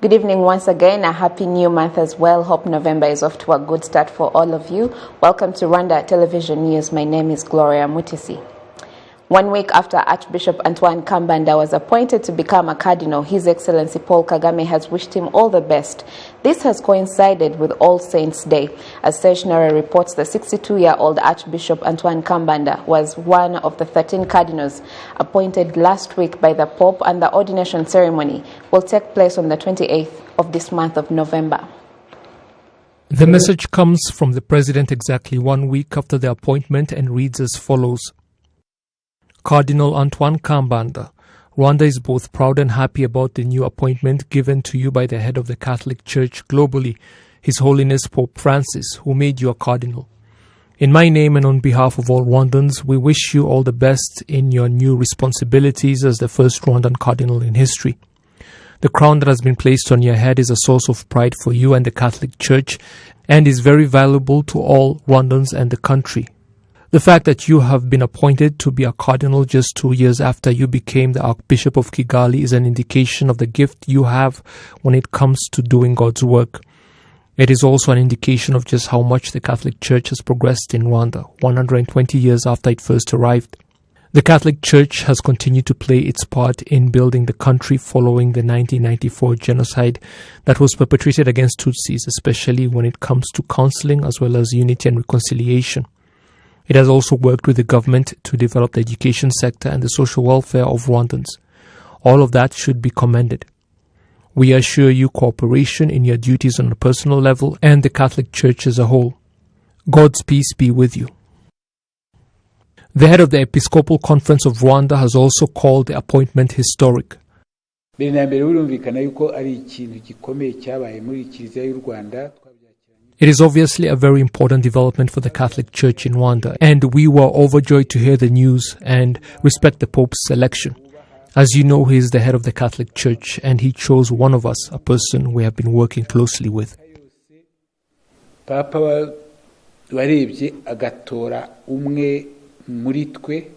Good evening once again. A happy new month as well. Hope November is off to a good start for all of you. Welcome to Rwanda Television News. My name is Gloria Mutisi. 1 week after Archbishop Antoine Kambanda was appointed to become a cardinal, His Excellency Paul Kagame has wished him all the best. This has coincided with All Saints' Day. As Stationery reports, the 62-year-old Archbishop Antoine Kambanda was one of the 13 cardinals appointed last week by the Pope, and the ordination ceremony will take place on the 28th of this month of November. The message comes from the President exactly 1 week after the appointment and reads as follows. Cardinal Antoine Kambanda, Rwanda is both proud and happy about the new appointment given to you by the head of the Catholic Church globally, His Holiness Pope Francis, who made you a cardinal. In my name and on behalf of all Rwandans, we wish you all the best in your new responsibilities as the first Rwandan cardinal in history. The crown that has been placed on your head is a source of pride for you and the Catholic Church and is very valuable to all Rwandans and the country. The fact that you have been appointed to be a cardinal just 2 years after you became the Archbishop of Kigali is an indication of the gift you have when it comes to doing God's work. It is also an indication of just how much the Catholic Church has progressed in Rwanda, 120 years after it first arrived. The Catholic Church has continued to play its part in building the country following the 1994 genocide that was perpetrated against Tutsis, especially when it comes to counseling as well as unity and reconciliation. It has also worked with the government to develop the education sector and the social welfare of Rwandans. All of that should be commended. We assure you cooperation in your duties on a personal level and the Catholic Church as a whole. God's peace be with you. The head of the Episcopal Conference of Rwanda has also called the appointment historic. It is obviously a very important development for the Catholic Church in Rwanda, and we were overjoyed to hear the news and respect the Pope's selection. As you know, he is the head of the Catholic Church, and he chose one of us, a person we have been working closely with. Papa warebye agatora umwe muri twe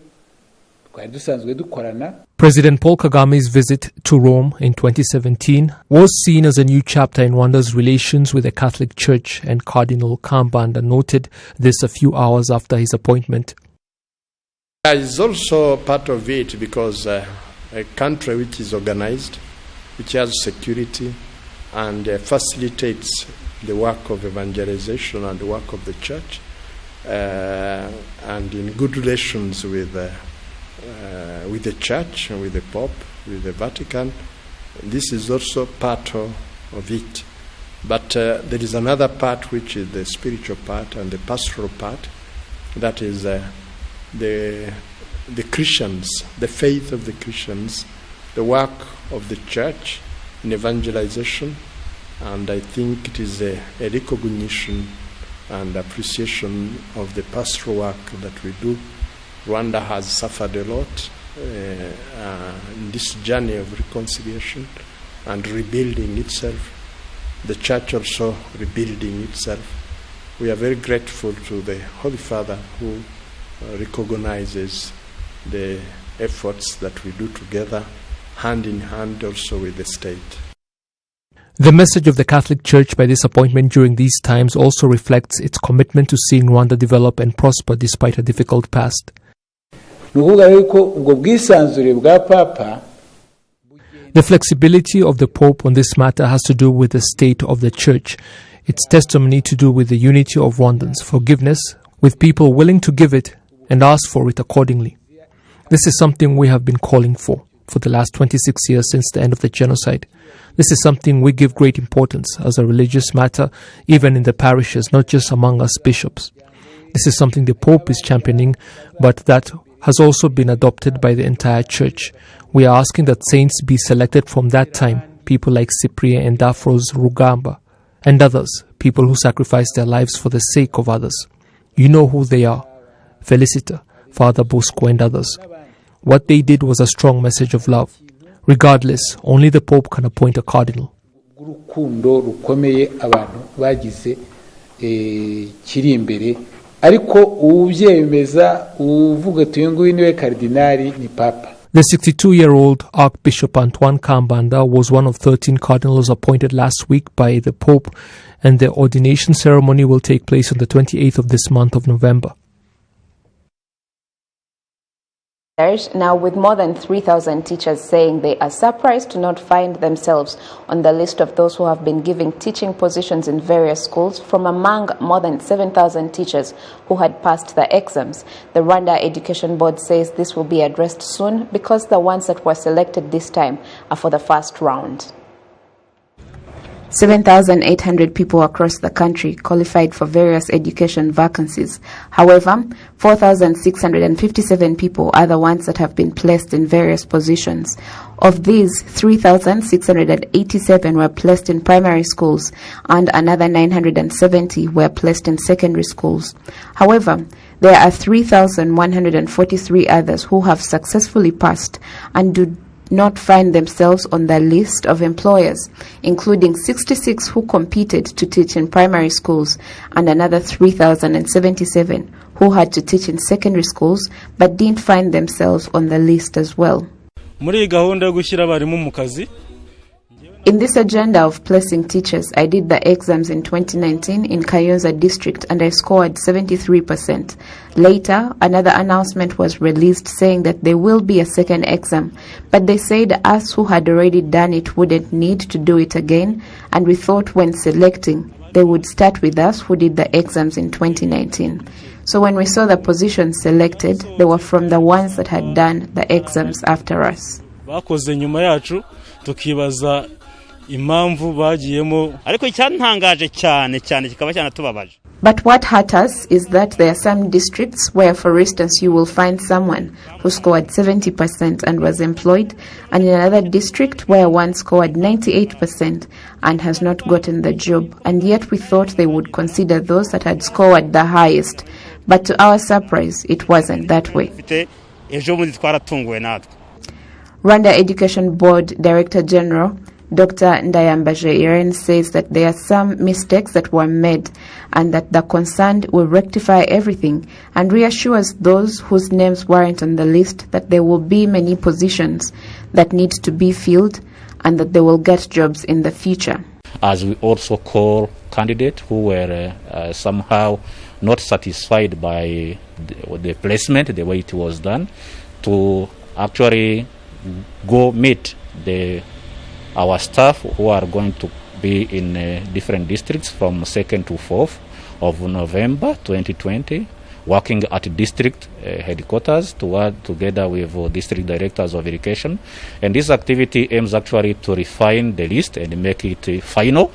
twari dusanzwe dukorana. President Paul Kagame's visit to Rome in 2017 was seen as a new chapter in Rwanda's relations with the Catholic Church, and Cardinal Kambanda noted this a few hours after his appointment. It's also part of it because a country which is organized, which has security and facilitates the work of evangelization and the work of the Church, and in good relations with the Church, with the Pope, with the Vatican. This is also part of it. But there is another part which is the spiritual part and the pastoral part. That is the Christians, the faith of the Christians, the work of the Church in evangelization. And I think it is a recognition and appreciation of the pastoral work that we do. Rwanda has suffered a lot in this journey of reconciliation and rebuilding itself. The Church also rebuilding itself. We are very grateful to the Holy Father who recognizes the efforts that we do together, hand in hand also with the state. The message of the Catholic Church by this appointment during these times also reflects its commitment to seeing Rwanda develop and prosper despite a difficult past. The flexibility of the Pope on this matter has to do with the state of the Church, its testimony to do with the unity of Rwandans, forgiveness, with people willing to give it and ask for it accordingly. This is something we have been calling for the last 26 years since the end of the genocide. This is something we give great importance as a religious matter, even in the parishes, not just among us bishops. This is something the Pope is championing, but that has also been adopted by the entire Church. We are asking that saints be selected from that time, people like Cyprien and Dafros Rugamba, and others, people who sacrifice their lives for the sake of others. You know who they are. Felicita, Father Bosco and others. What they did was a strong message of love. Regardless, only the Pope can appoint a cardinal. ariko uvyemeza uvuga tuyungu niwe cardinali ni papa. The 62-year-old Archbishop Antoine Kambanda was one of 13 cardinals appointed last week by the Pope, and the ordination ceremony will take place on the 28th of this month of November. Now, with more than 3,000 teachers saying they are surprised to not find themselves on the list of those who have been given teaching positions in various schools from among more than 7,000 teachers who had passed the exams, the Rwanda Education Board says this will be addressed soon because the ones that were selected this time are for the first round. 7,800 people across the country qualified for various education vacancies. However, 4,657 people are the ones that have been placed in various positions. Of these, 3,687 were placed in primary schools and another 970 were placed in secondary schools. However, there are 3,143 others who have successfully passed and do not find themselves on the list of employers, including 66 who competed to teach in primary schools and another 3,077 who had to teach in secondary schools but didn't find themselves on the list as well. In this agenda of placing teachers, I did the exams in 2019 in Kayonza district and I scored 73%. Later, another announcement was released saying that there will be a second exam, but they said us who had already done it wouldn't need to do it again, and we thought when selecting, they would start with us who did the exams in 2019. So when we saw the positions selected, they were from the ones that had done the exams after us. But what hurt us is that there are some districts where, for instance, you will find someone who scored 70% and was employed, and in another district where one scored 98% and has not gotten the job, and yet we thought they would consider those that had scored the highest. But to our surprise, it wasn't that way. Rwanda Education Board Director General Dr. Ndayambaje Irene says that there are some mistakes that were made and that the concerned will rectify everything, and reassures those whose names weren't on the list that there will be many positions that need to be filled and that they will get jobs in the future. As we also call candidates who were somehow not satisfied by the placement, the way it was done, to actually go meet our staff who are going to be in different districts from 2nd to 4th of November 2020, working at district headquarters together with district directors of education. And this activity aims actually to refine the list and make it final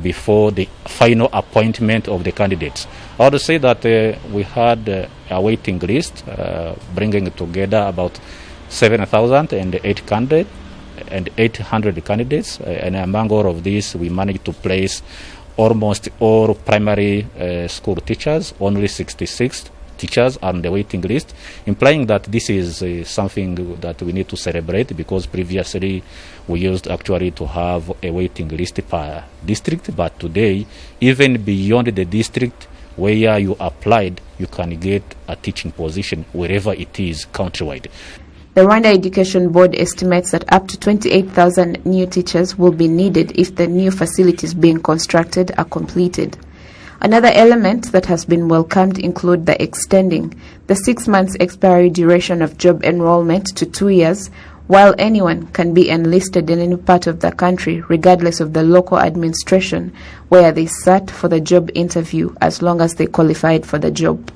before the final appointment of the candidates. I would say that we had a waiting list bringing together about 7,008 and 800 candidates, and among all of these we managed to place almost all primary school teachers. Only 66 teachers are on the waiting list, implying that this is something that we need to celebrate, because previously we used actually to have a waiting list per district, but today even beyond the district where you applied, you can get a teaching position wherever it is countrywide. The Rwanda Education Board estimates that up to 28,000 new teachers will be needed if the new facilities being constructed are completed. Another element that has been welcomed include the extending the 6 months expiry duration of job enrollment to 2 years, while anyone can be enlisted in any part of the country regardless of the local administration where they sat for the job interview, as long as they qualified for the job.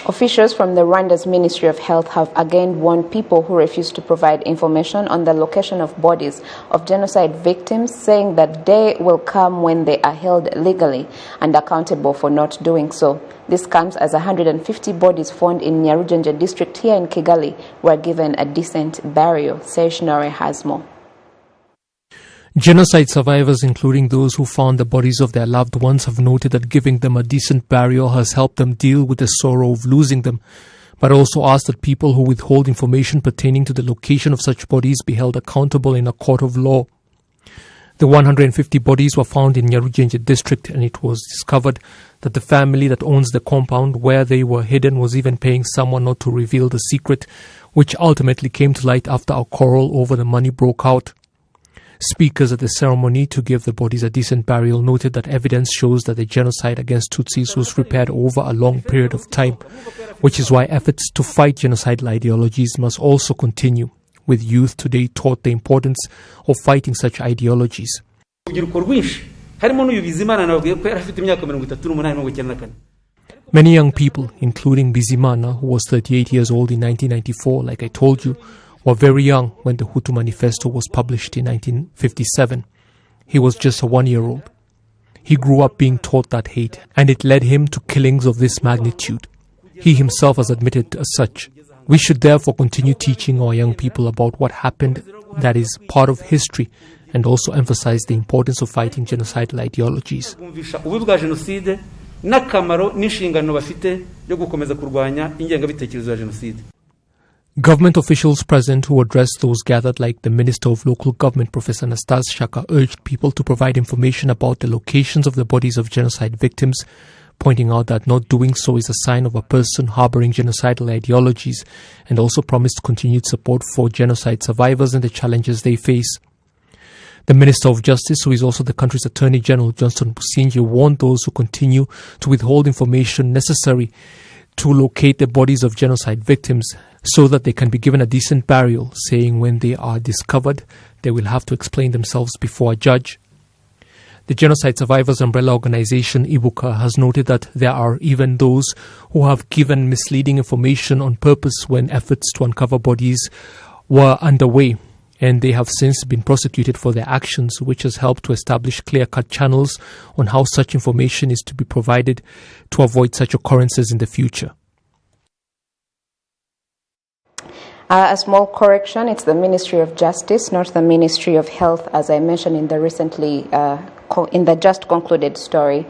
Officials from the Rwanda's Ministry of Health have again warned people who refuse to provide information on the location of bodies of genocide victims, saying that day will come when they are held legally and accountable for not doing so. This comes as 150 bodies found in Nyarugenge district here in Kigali were given a decent burial. Seishnore has more. Genocide survivors, including those who found the bodies of their loved ones, have noted that giving them a decent burial has helped them deal with the sorrow of losing them, but also asked that people who withhold information pertaining to the location of such bodies be held accountable in a court of law. The 150 bodies were found in Nyarugenge district, and it was discovered that the family that owns the compound where they were hidden was even paying someone not to reveal the secret, which ultimately came to light after a quarrel over the money broke out. Speakers at the ceremony to give the bodies a decent burial noted that evidence shows that the genocide against Tutsis was prepared over a long period of time, which is why efforts to fight genocidal ideologies must also continue, with youth today taught the importance of fighting such ideologies. Many young people, including Bizimana, who was 38 years old in 1994, like I told you, were very young when the Hutu Manifesto was published in 1957. He was just a 1-year-old. He grew up being taught that hate, and it led him to killings of this magnitude. He himself has admitted as such. We should therefore continue teaching our young people about what happened that is part of history, and also emphasize the importance of fighting genocidal ideologies. Government officials present who addressed those gathered, like the Minister of Local Government, Professor Anastase Shaka, urged people to provide information about the locations of the bodies of genocide victims, pointing out that not doing so is a sign of a person harboring genocidal ideologies, and also promised continued support for genocide survivors and the challenges they face. The Minister of Justice, who is also the country's Attorney General, Johnson Businje, warned those who continue to withhold information necessary to locate the bodies of genocide victims so that they can be given a decent burial, saying when they are discovered, they will have to explain themselves before a judge. The Genocide Survivors Umbrella Organization, Ibuka, has noted that there are even those who have given misleading information on purpose when efforts to uncover bodies were underway, and they have since been prosecuted for their actions, which has helped to establish clear-cut channels on how such information is to be provided to avoid such occurrences in the future. A small correction, it's the Ministry of Justice, not the Ministry of Health, as I mentioned in the just concluded story.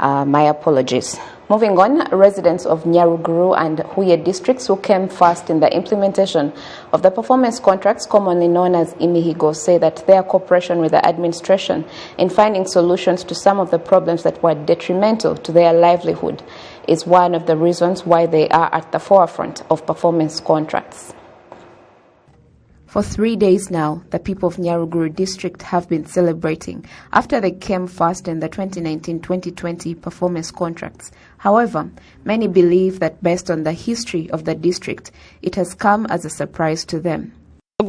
My apologies. Moving on, residents of Nyaruguru and Huye districts who came first in the implementation of the performance contracts, commonly known as Imihigo, say that their cooperation with the administration in finding solutions to some of the problems that were detrimental to their livelihood is one of the reasons why they are at the forefront of performance contracts. For 3 days now, the people of Nyaruguru district have been celebrating after they came first in the 2019-2020 performance contracts. However, many believe that based on the history of the district, it has come as a surprise to them. We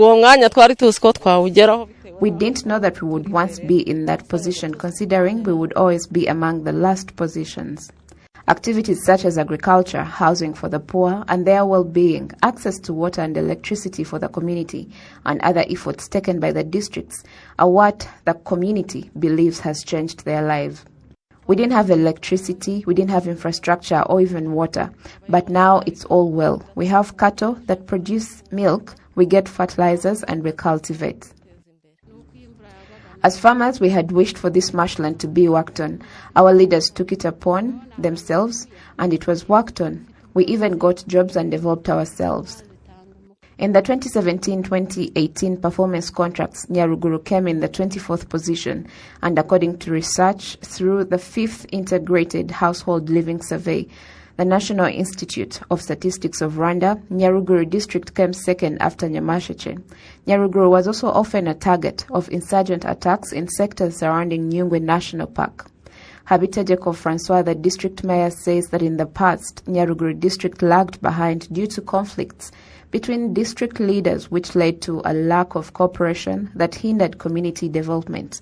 didn't know that we would once be in that position, considering we would always be among the last positions. Activities such as agriculture, housing for the poor and their well-being, access to water and electricity for the community, and other efforts taken by the districts are what the community believes has changed their lives. We didn't have electricity, we didn't have infrastructure or even water, but now it's all well. We have cattle that produce milk, we get fertilizers and we cultivate. As farmers, we had wished for this marshland to be worked on. Our leaders took it upon themselves, and it was worked on. We even got jobs and developed ourselves. In the 2017-2018 performance contracts, Nyaruguru came in the 24th position, and according to research through the 5th Integrated Household Living Survey, the National Institute of Statistics of Rwanda, Nyaruguru district came second after Nyamasheke. Nyaruguru was also often a target of insurgent attacks in sectors surrounding Nyungwe National Park. Habitajeko Francois, the district mayor, says that in the past, Nyaruguru district lagged behind due to conflicts between district leaders, which led to a lack of cooperation that hindered community development.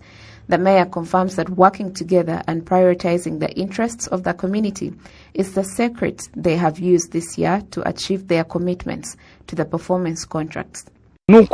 The mayor confirms that working together and prioritizing the interests of the community is the secret they have used this year to achieve their commitments to the performance contracts. If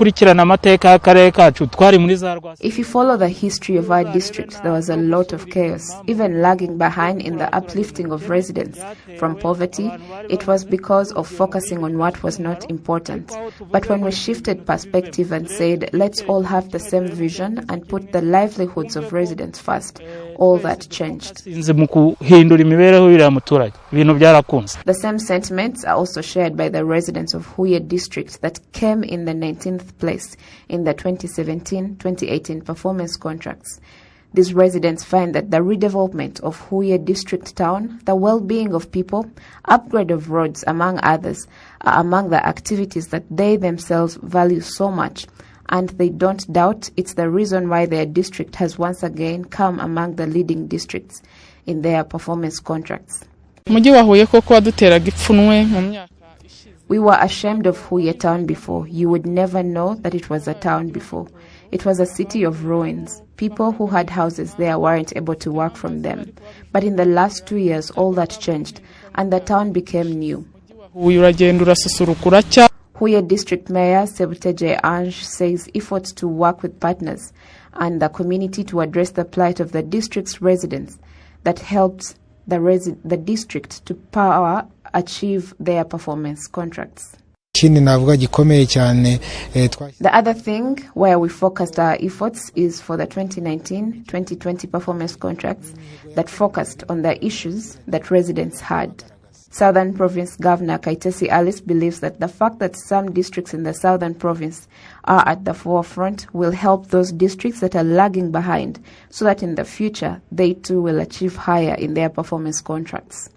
you follow the history of our district, there was a lot of chaos, even lagging behind in the uplifting of residents from poverty. It was because of focusing on what was not important. But when we shifted perspective and said, let's all have the same vision and put the livelihoods of residents first, all that changed. The same sentiments are also shared by the residents of Huye district that came in the 19th place in the 2017-2018 performance contracts. These residents find that the redevelopment of Huye district town, the well-being of people, upgrade of roads, among others, are among the activities that they themselves value so much, and they don't doubt it's the reason why their district has once again come among the leading districts in their performance contracts. We were ashamed of Huye town before. You would never know that it was a town before. It was a city of ruins. People who had houses there weren't able to work from them. But in the last 2 years, all that changed, and the town became new. Huye District Mayor Sebuteje Ange says efforts to work with partners and the community to address the plight of the district's residents that helped the district to achieve their performance contracts. The other thing where we focused our efforts is for the 2019-2020 performance contracts that focused on the issues that residents had. Southern Province Governor Kaitesi Alice believes that the fact that some districts in the Southern Province are at the forefront will help those districts that are lagging behind, so that in the future they too will achieve higher in their performance contracts.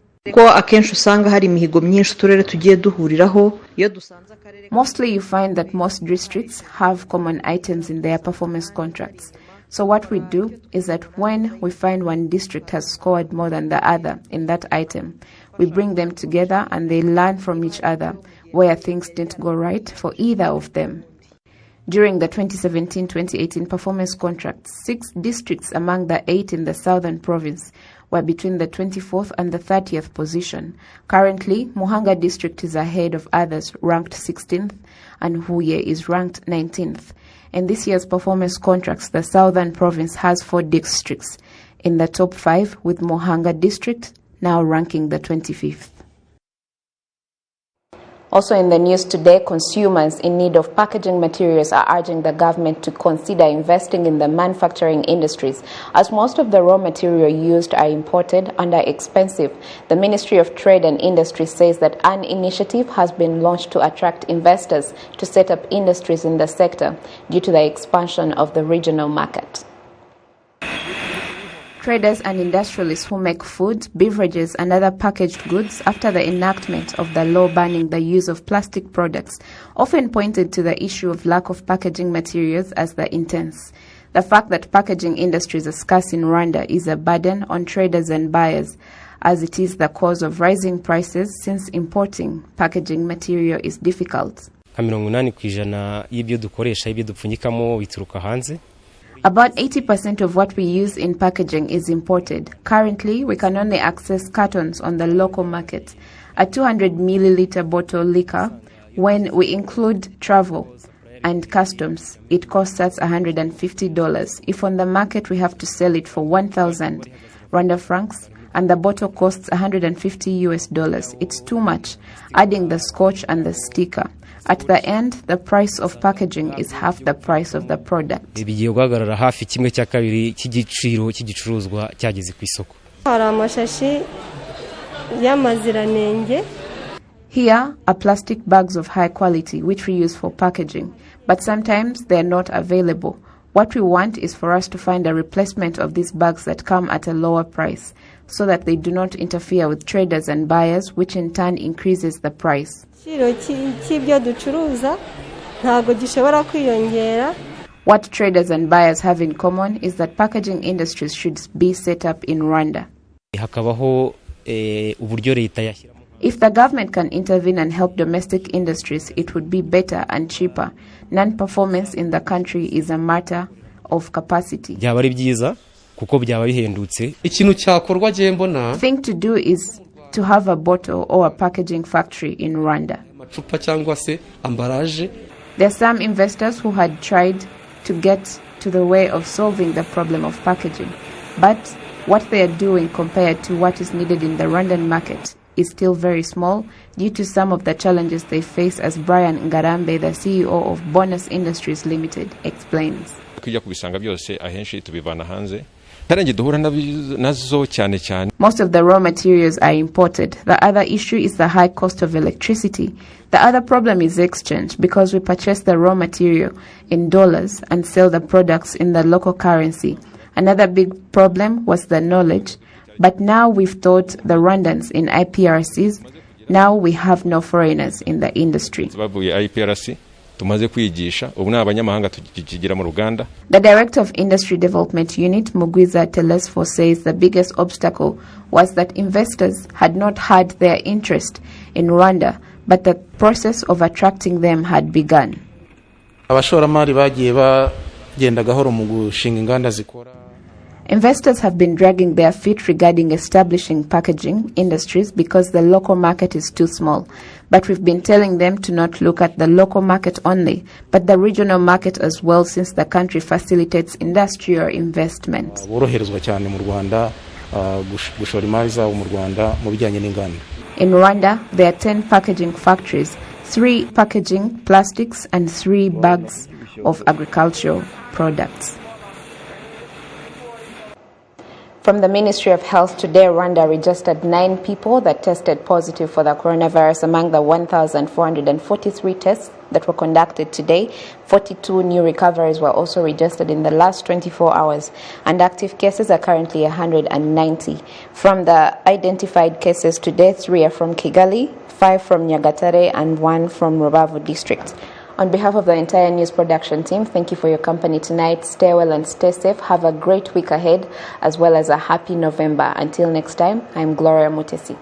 Mostly you find that most districts have common items in their performance contracts. So what we do is that when we find one district has scored more than the other in that item, we bring them together and they learn from each other where things didn't go right for either of them. During the 2017-2018 performance contracts, 6 districts among the 8 in the Southern Province were between the 24th and the 30th position. Currently, Muhanga district is ahead of others ranked 16th and Huye is ranked 19th. In this year's performance contracts, the Southern Province has 4 districts in the top 5, with Muhanga district now ranking the 25th. Also in the news today, consumers in need of packaging materials are urging the government to consider investing in the manufacturing industries, as most of the raw material used are imported and are expensive. The Ministry of Trade and Industry says that an initiative has been launched to attract investors to set up industries in the sector due to the expansion of the regional market. Traders and industrialists who make food, beverages and other packaged goods after the enactment of the law banning the use of plastic products often pointed to the issue of lack of packaging materials as the intense. The fact that packaging industries are scarce in Rwanda is a burden on traders and buyers, as it is the cause of rising prices since importing packaging material is difficult. About 80% of what we use in packaging is imported. Currently, we can only access cartons on the local market. A 200 milliliter bottle liquor, when we include travel and customs, it costs us $150. If on the market we have to sell it for 1,000 Rwanda francs, and the bottle costs $150, it's too much, adding the scotch and the sticker. At the end, the price of packaging is half the price of the product. Here are plastic bags of high quality which we use for packaging, but sometimes they are not available. What we want is for us to find a replacement of these bags that come at a lower price, so that they do not interfere with traders and buyers, which in turn increases the price. What traders and buyers have in common is that packaging industries should be set up in Rwanda. If the government can intervene and help domestic industries, it would be better and cheaper. Non-performance in the country is a matter of capacity. The thing to do is to have a bottle or a packaging factory in Rwanda. There are some investors who had tried to get to the way of solving the problem of packaging, but what they are doing compared to what is needed in the Rwandan market is still very small due to some of the challenges they face, as Brian Ngarambe, the CEO of Bonus Industries Limited, explains. ariko ijya kubisanga byose ahenshi tubivana hanze karangi duhura nazo cyane cyane. Most of the raw materials are imported. The other issue is the high cost of electricity. The other problem is exchange, because we purchase the raw material in dollars and sell the products in the local currency. Another big problem was the knowledge. But now we've taught the Rwandans in IPRCs. Now we have no foreigners in the industry. The Director of Industry Development Unit, Mugwiza Telesfo, says the biggest obstacle was that investors had not had their interest in Rwanda, but the process of attracting them had begun. Investors have been dragging their feet regarding establishing packaging industries because the local market is too small. But we've been telling them to not look at the local market only, but the regional market as well, since the country facilitates industrial investment. In Rwanda, there are 10 packaging factories, 3 packaging plastics and 3 bags of agricultural products. From the Ministry of Health today, Rwanda registered 9 people that tested positive for the coronavirus. Among the 1,443 tests that were conducted today, 42 new recoveries were also registered in the last 24 hours, and active cases are currently 190. From the identified cases today, 3 are from Kigali, 5 from Nyagatare, and 1 from Rubavu district. On behalf of the entire news production team, thank you for your company tonight. Stay well and stay safe. Have a great week ahead, as well as a happy November. Until next time, I'm Gloria Mutesi.